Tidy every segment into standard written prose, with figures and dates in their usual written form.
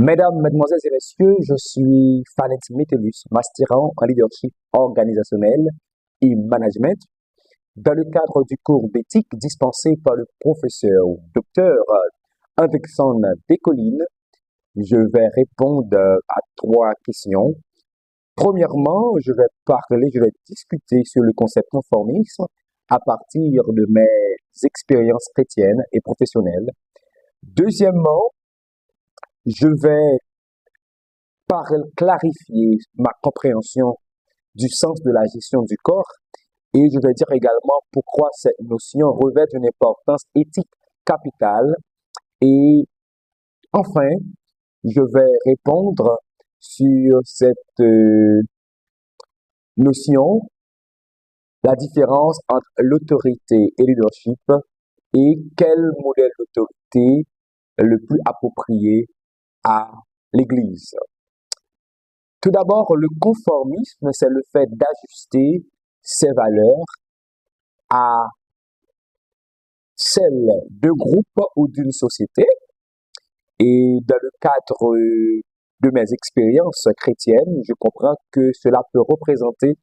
Mesdames, Mesdemoiselles et Messieurs, je suis Fanet Metellus, masterant en leadership organisationnel et management dans le cadre du cours d'éthique dispensé par le professeur Dr. Anderson Descollines. Je vais répondre à trois questions. Premièrement, je vais discuter sur le concept conformisme à partir de mes expériences chrétiennes et professionnelles. Deuxièmement, je vais clarifier ma compréhension du sens de la gestion du corps et je vais dire également pourquoi cette notion revêt une importance éthique capitale. Et enfin, je vais répondre sur cette notion, la différence entre l'autorité et le leadership et quel modèle d'autorité est le plus approprié à l'Église. Tout d'abord, le conformisme, c'est le fait d'ajuster ses valeurs à celles d'un groupe ou d'une société. Et dans le cadre de mes expériences chrétiennes, je comprends que cela peut représenter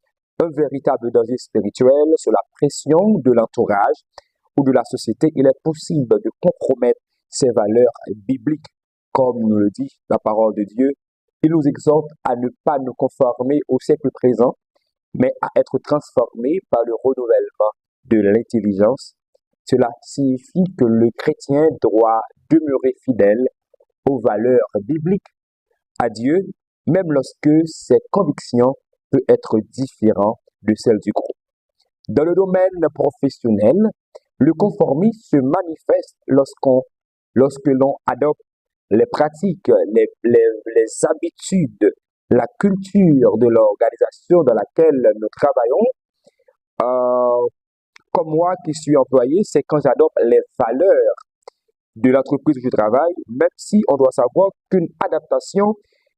un véritable danger spirituel sous la pression de l'entourage ou de la société. Il est possible de compromettre ces valeurs bibliques, comme nous le dit la parole de Dieu. Il nous exhorte à ne pas nous conformer au siècle présent, mais à être transformés par le renouvellement de l'intelligence. Cela signifie que le chrétien doit demeurer fidèle aux valeurs bibliques, à Dieu, même lorsque ses convictions peuvent être différentes de celles du groupe. Dans le domaine professionnel, le conformisme se manifeste lorsque l'on adopte les pratiques, les habitudes, la culture de l'organisation dans laquelle nous travaillons. Comme moi qui suis employé, c'est quand j'adopte les valeurs de l'entreprise où je travaille, même si on doit savoir qu'une adaptation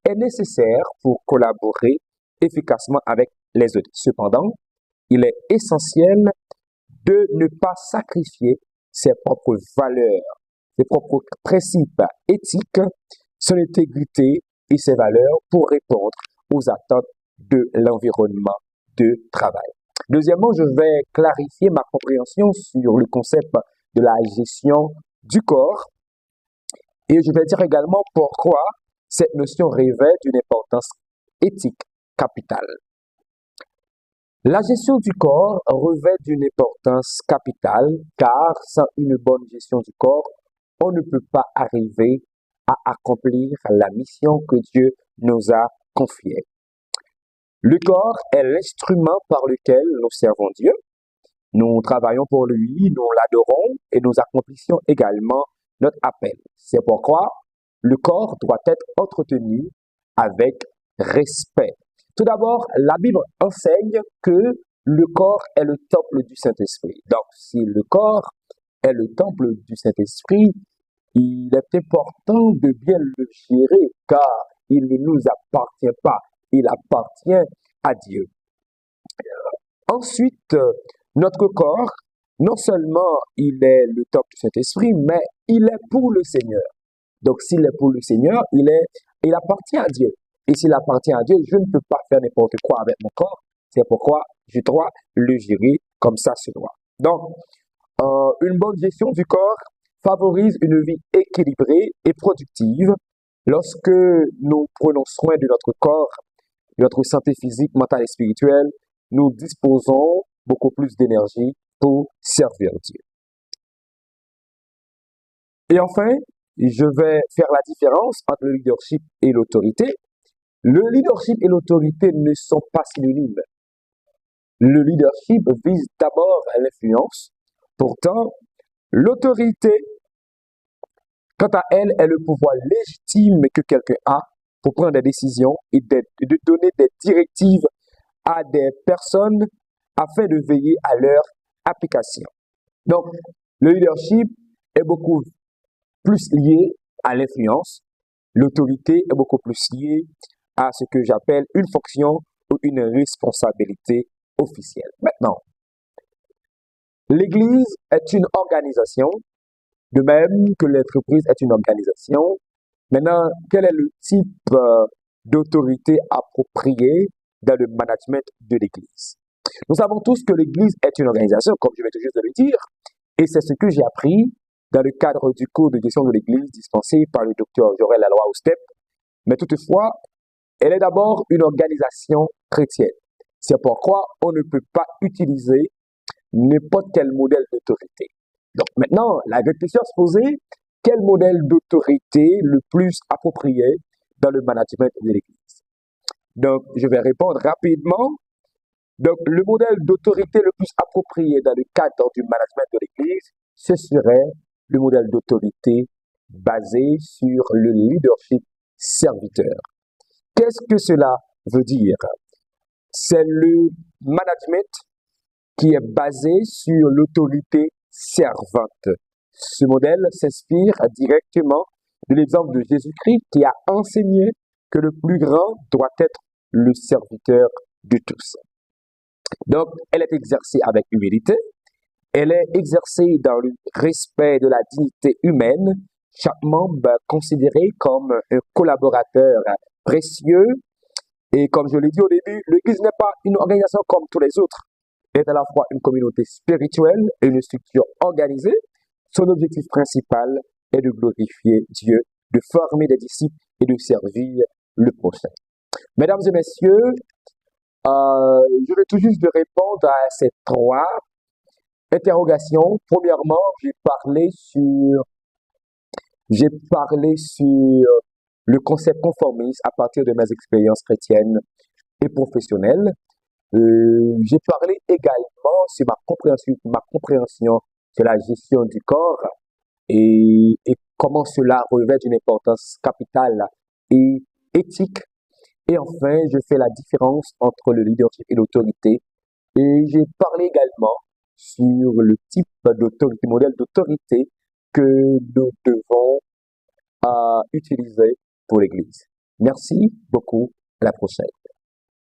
est nécessaire pour collaborer efficacement avec les autres. Cependant, il est essentiel de ne pas sacrifier ses propres valeurs, ses propres principes éthiques, son intégrité et ses valeurs pour répondre aux attentes de l'environnement de travail. Deuxièmement, je vais clarifier ma compréhension sur le concept de la gestion du corps et je vais dire également pourquoi cette notion revêt une importance éthique capitale. La gestion du corps revêt d'une importance capitale car sans une bonne gestion du corps, on ne peut pas arriver à accomplir la mission que Dieu nous a confiée. Le corps est l'instrument par lequel nous servons Dieu. Nous travaillons pour lui, nous l'adorons et nous accomplissons également notre appel. C'est pourquoi le corps doit être entretenu avec respect. Tout d'abord, la Bible enseigne que le corps est le temple du Saint-Esprit. Donc, si le corps est le temple du Saint-Esprit, il est important de bien le gérer car il ne nous appartient pas, il appartient à Dieu. Ensuite, notre corps, non seulement il est le temple du Saint-Esprit, mais il est pour le Seigneur. Donc, s'il est pour le Seigneur, il appartient à Dieu. Et s'il appartient à Dieu, je ne peux pas faire n'importe quoi avec mon corps. C'est pourquoi je dois le gérer comme ça se doit. Donc, une bonne gestion du corps favorise une vie équilibrée et productive. Lorsque nous prenons soin de notre corps, de notre santé physique, mentale et spirituelle, nous disposons beaucoup plus d'énergie pour servir Dieu. Et enfin, je vais faire la différence entre le leadership et l'autorité. Le leadership et l'autorité ne sont pas synonymes. Le leadership vise d'abord l'influence. Pourtant, l'autorité, quant à elle, est le pouvoir légitime que quelqu'un a pour prendre des décisions et de donner des directives à des personnes afin de veiller à leur application. Donc, le leadership est beaucoup plus lié à l'influence. L'autorité est beaucoup plus liée à ce que j'appelle une fonction ou une responsabilité officielle. Maintenant, l'Église est une organisation, de même que l'entreprise est une organisation. Maintenant, quel est le type d'autorité appropriée dans le management de l'Église? Nous savons tous que l'Église est une organisation, comme je vais tout juste de le dire, et c'est ce que j'ai appris dans le cadre du cours de gestion de l'Église dispensé par le docteur Jorel Laloy au STEP. Mais toutefois, elle est d'abord une organisation chrétienne. C'est pourquoi on ne peut pas utiliser n'importe quel modèle d'autorité. Donc maintenant, la grande question à se poser, quel modèle d'autorité le plus approprié dans le management de l'Église? Donc, je vais répondre rapidement. Donc, le modèle d'autorité le plus approprié dans le cadre du management de l'Église, ce serait le modèle d'autorité basé sur le leadership serviteur. Qu'est-ce que cela veut dire? C'est le management qui est basé sur l'autorité servante. Ce modèle s'inspire directement de l'exemple de Jésus-Christ qui a enseigné que le plus grand doit être le serviteur de tous. Donc, elle est exercée avec humilité, elle est exercée dans le respect de la dignité humaine, chaque membre considéré comme un collaborateur précieux. Et comme je l'ai dit au début, l'Église n'est pas une organisation comme tous les autres. Elle est à la fois une communauté spirituelle et une structure organisée. Son objectif principal est de glorifier Dieu, de former des disciples et de servir le prochain. Mesdames et messieurs, je vais tout juste de répondre à ces trois interrogations. Premièrement, j'ai parlé sur le concept conformiste à partir de mes expériences chrétiennes et professionnelles. J'ai parlé également sur ma compréhension sur la gestion du corps et comment cela revêt une importance capitale et éthique. Et enfin, je fais la différence entre le leadership et l'autorité. Et j'ai parlé également sur le type d'autorité, modèle d'autorité que nous devons utiliser pour l'Église. Merci beaucoup. À la prochaine.